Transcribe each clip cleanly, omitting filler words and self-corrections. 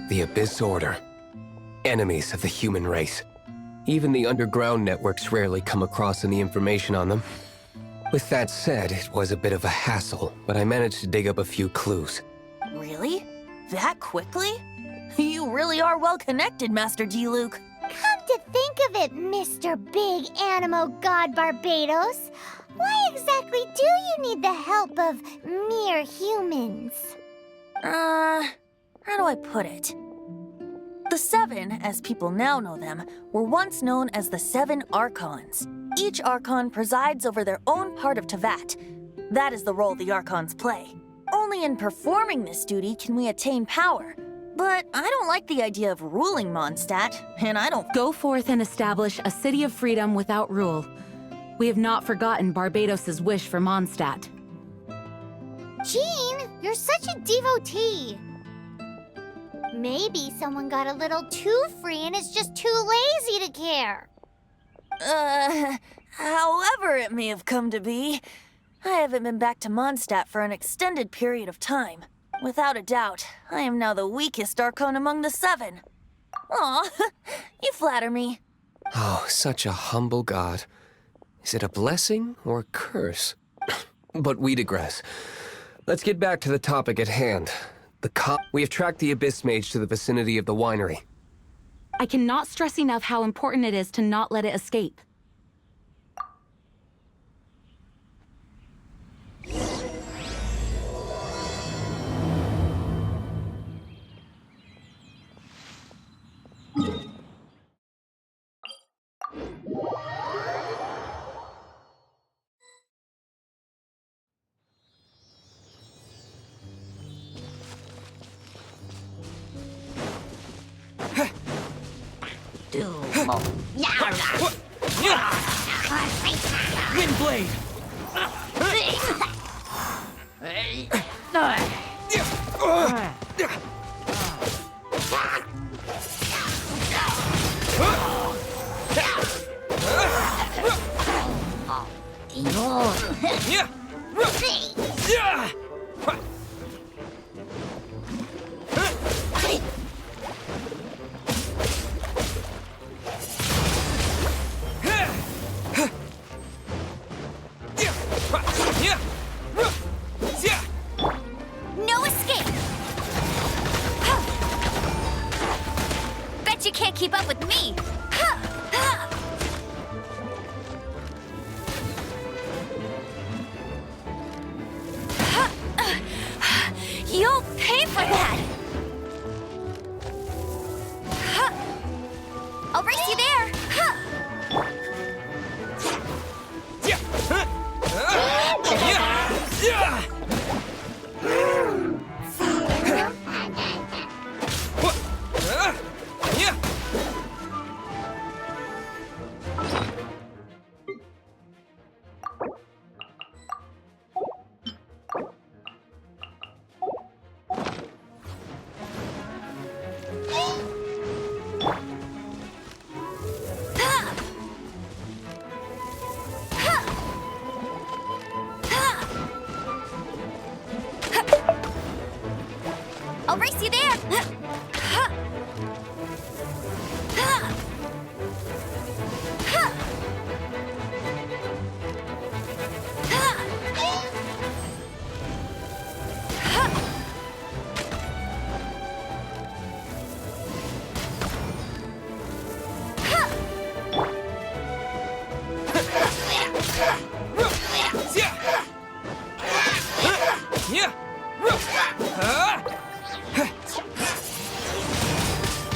The Abyss Order. Enemies of the human race. Even the underground networks rarely come across any information on them. With that said, it was a bit of a hassle, but I managed to dig up a few clues. Really? That quickly? You really are well connected, Master G. Luke. Come to think of it, Mr. Big Animo God Barbados, why exactly do you need the help of mere humans? How do I put it? The Seven, as people now know them, were once known as the Seven Archons. Each Archon presides over their own part of Teyvat. That is the role the Archons play. Only in performing this duty can we attain power. But I don't like the idea of ruling Mondstadt, and I don't— Go forth and establish a city of freedom without rule. We have not forgotten Barbados' wish for Mondstadt. Jean, you're such a devotee. Maybe someone got a little too free and is just too lazy to care. However it may have come to be, I haven't been back to Mondstadt for an extended period of time. Without a doubt, I am now the weakest Archon among the Seven. Aw, you flatter me. Oh, such a humble god. Is it a blessing or a curse? But we digress. Let's get back to the topic at hand. We have tracked the Abyss Mage to the vicinity of the winery. I cannot stress enough how important it is to not let it escape. Windblade! No escape! Bet you can't keep up with me!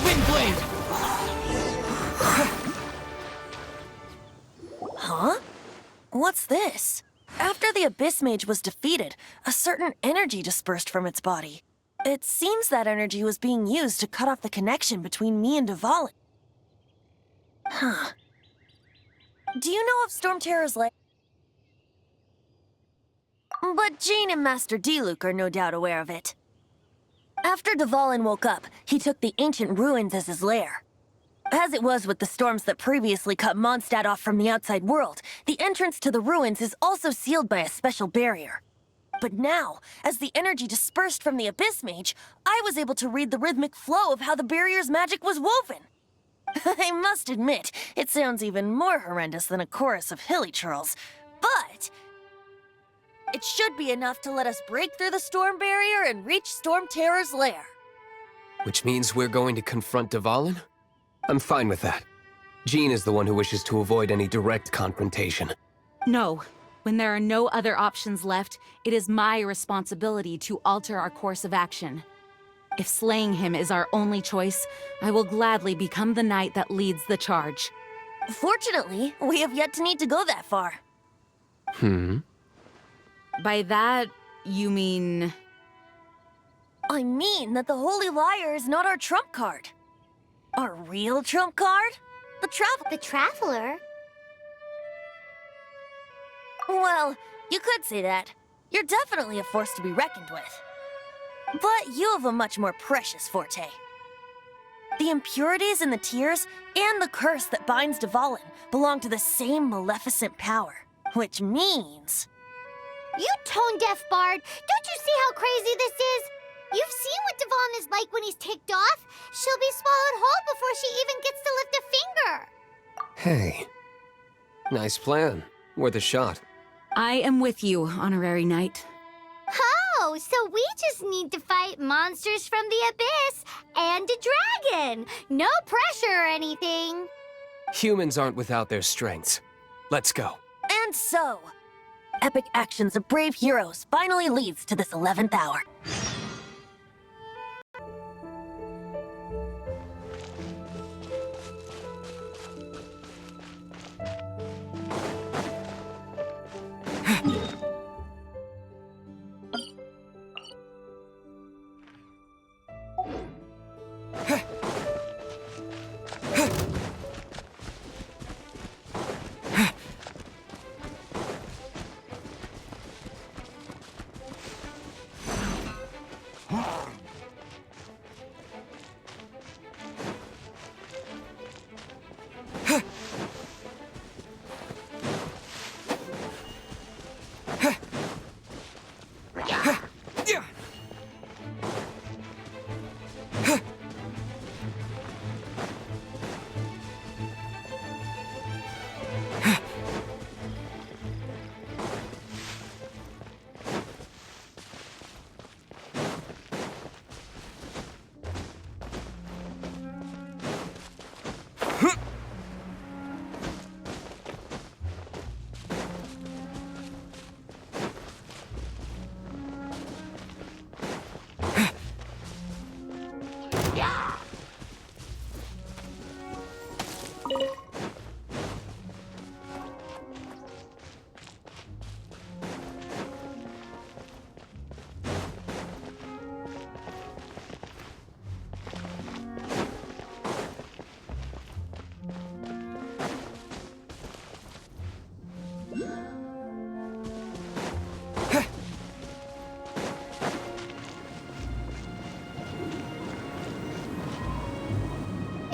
Windblade! Huh? What's this? After the Abyss Mage was defeated, a certain energy dispersed from its body. It seems that energy was being used to cut off the connection between me and Dvalin. Huh. Do you know of Storm Terror's lair? But Jean and Master Diluc are no doubt aware of it. After Dvalin woke up, he took the ancient ruins as his lair. As it was with the storms that previously cut Mondstadt off from the outside world, the entrance to the ruins is also sealed by a special barrier. But now, as the energy dispersed from the Abyss Mage, I was able to read the rhythmic flow of how the barrier's magic was woven. I must admit, it sounds even more horrendous than a chorus of hilly churls, but it should be enough to let us break through the storm barrier and reach Storm Terror's lair. Which means we're going to confront Dvalin? I'm fine with that. Jean is the one who wishes to avoid any direct confrontation. No. When there are no other options left, it is my responsibility to alter our course of action. If slaying him is our only choice, I will gladly become the knight that leads the charge. Fortunately, we have yet to need to go that far. By that, you mean... I mean that the Holy Liar is not our trump card. Our real trump card? The Traveler? Well, you could say that. You're definitely a force to be reckoned with. But you have a much more precious forte. The impurities in the tears and the curse that binds Dvalin belong to the same maleficent power. Which means... You tone-deaf bard! Don't you see how crazy this is? You've seen what Dvalin is like when he's ticked off. She'll be swallowed whole before she even gets to lift a finger. Hey. Nice plan. Worth a shot. I am with you, Honorary Knight. Oh, so we just need to fight monsters from the Abyss and a dragon. No pressure or anything. Humans aren't without their strengths. Let's go. And so, epic actions of brave heroes finally leads to this 11th hour.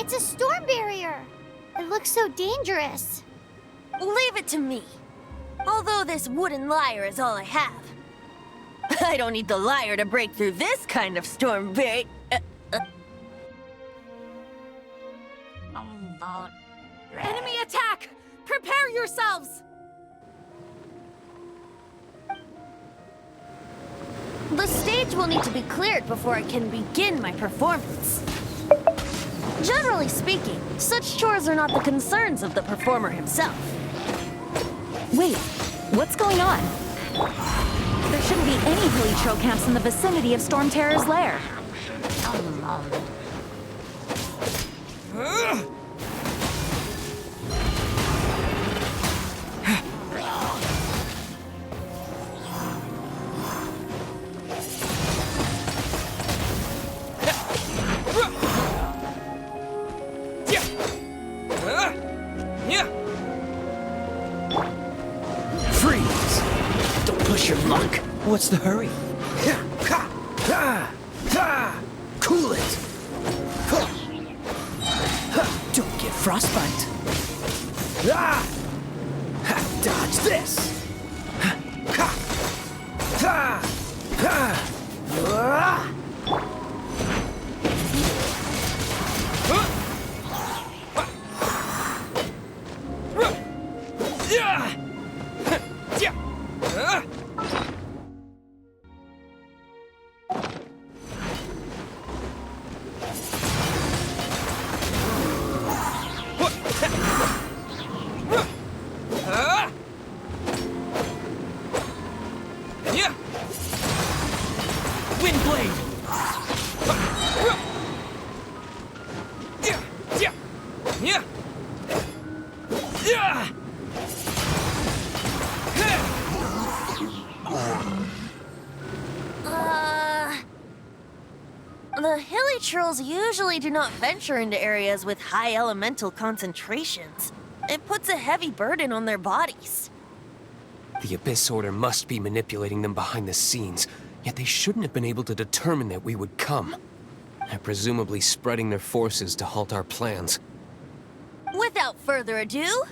It's a storm barrier. It looks so dangerous. Leave it to me. Although this wooden lyre is all I have. I don't need the lyre to break through this kind of storm barrier. Enemy attack! Prepare yourselves! The stage will need to be cleared before I can begin my performance. Generally speaking, such chores are not the concerns of the performer himself. Wait, what's going on? There shouldn't be any Hilichurl camps in the vicinity of Storm Terror's lair. Freeze! Don't push your luck. What's the hurry? Cool it! Don't get frostbite. Dodge this! Windblade! The Hilichurls usually do not venture into areas with high elemental concentrations. It puts a heavy burden on their bodies. The Abyss Order must be manipulating them behind the scenes, yet they shouldn't have been able to determine that we would come. They're presumably spreading their forces to halt our plans. Without further ado,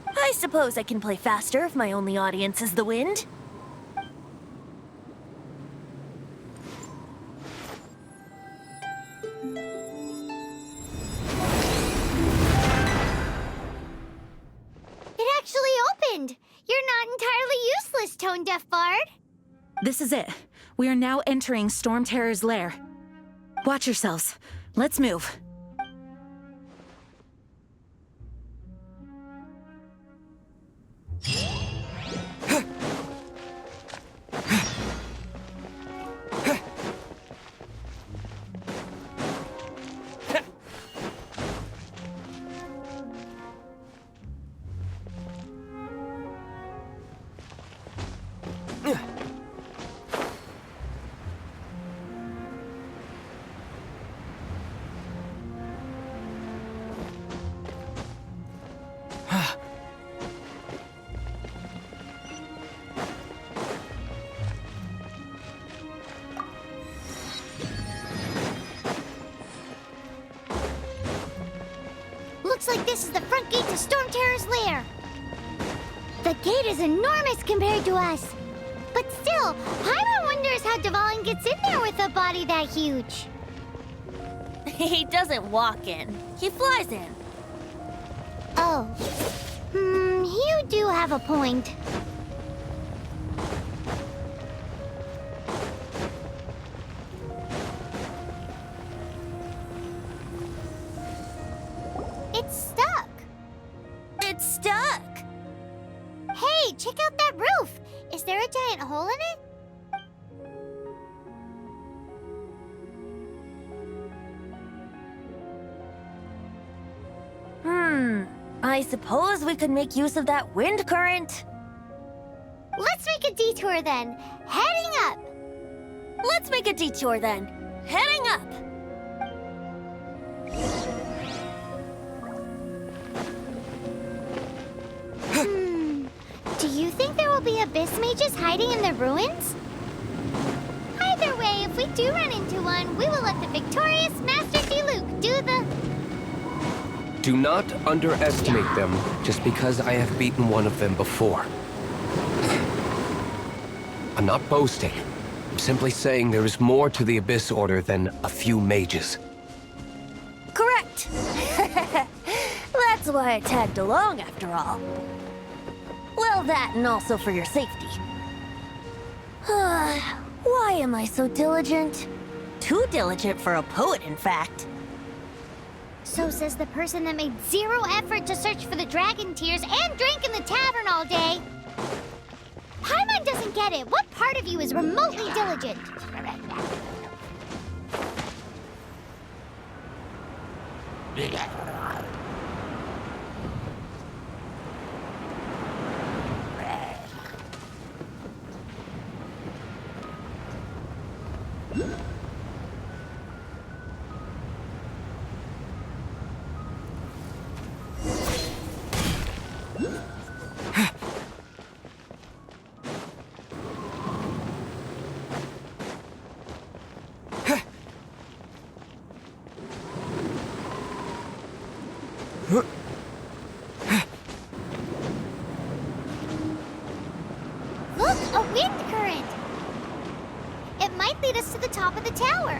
I suppose I can play faster if my only audience is the wind. It actually opened! You're not entirely useless, Tone Deaf Bard. This is it. We are now entering Storm Terror's lair. Watch yourselves. Let's move. Looks like this is the front gate to Storm Terror's lair. The gate is enormous compared to us. But still, Paimon wonders how Dvalin gets in there with a body that huge. He doesn't walk in. He flies in. Oh. You do have a point. It's stuck. It's stuck. Hey, check out that roof. Is there a giant hole in it? I suppose we could make use of that wind current. Let's make a detour then. Heading up. Let's make a detour then. Heading up. Do you think there will be abyss mages hiding in the ruins? Either way, if we do run into one, we will let the victorious Master Diluc do the... Do not underestimate them just because I have beaten one of them before. I'm not boasting. I'm simply saying there is more to the Abyss Order than a few mages. Correct. That's why I tagged along after all. Well, that and also for your safety. Why am I so diligent? Too diligent for a poet, in fact. So says the person that made zero effort to search for the dragon tears and drank in the tavern all day. Paimon doesn't get it. What part of you is remotely diligent? Look, a wind current! It might lead us to the top of the tower.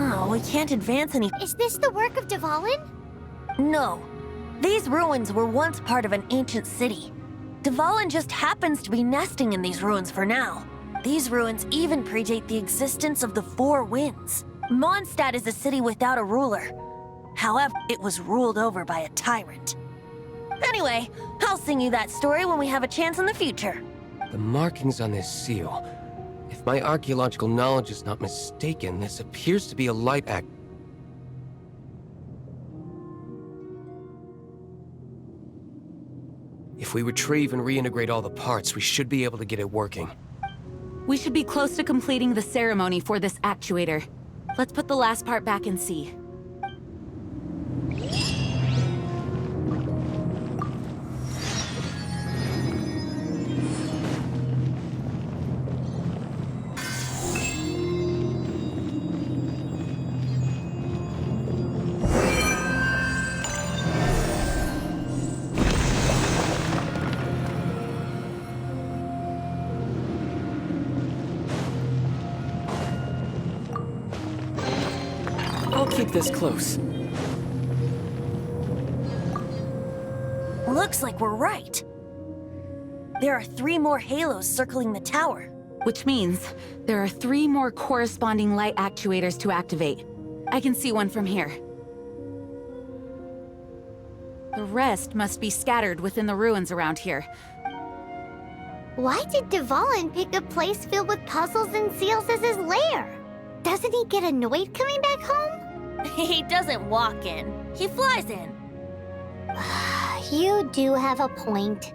Oh, we can't advance any. Is this the work of Dvalin? No. These ruins were once part of an ancient city. Dvalin just happens to be nesting in these ruins for now. These ruins even predate the existence of the Four Winds. Mondstadt is a city without a ruler. However, it was ruled over by a tyrant. Anyway, I'll sing you that story when we have a chance in the future. The markings on this seal. If my archaeological knowledge is not mistaken, this appears to be a light act. If we retrieve and reintegrate all the parts, we should be able to get it working. We should be close to completing the ceremony for this actuator. Let's put the last part back and see. I'll keep this close. Looks like we're right. There are 3 more halos circling the tower. Which means there are 3 more corresponding light actuators to activate. I can see one from here. The rest must be scattered within the ruins around here. Why did Dvalin pick a place filled with puzzles and seals as his lair? Doesn't he get annoyed coming back home? He doesn't walk in. He flies in. You do have a point.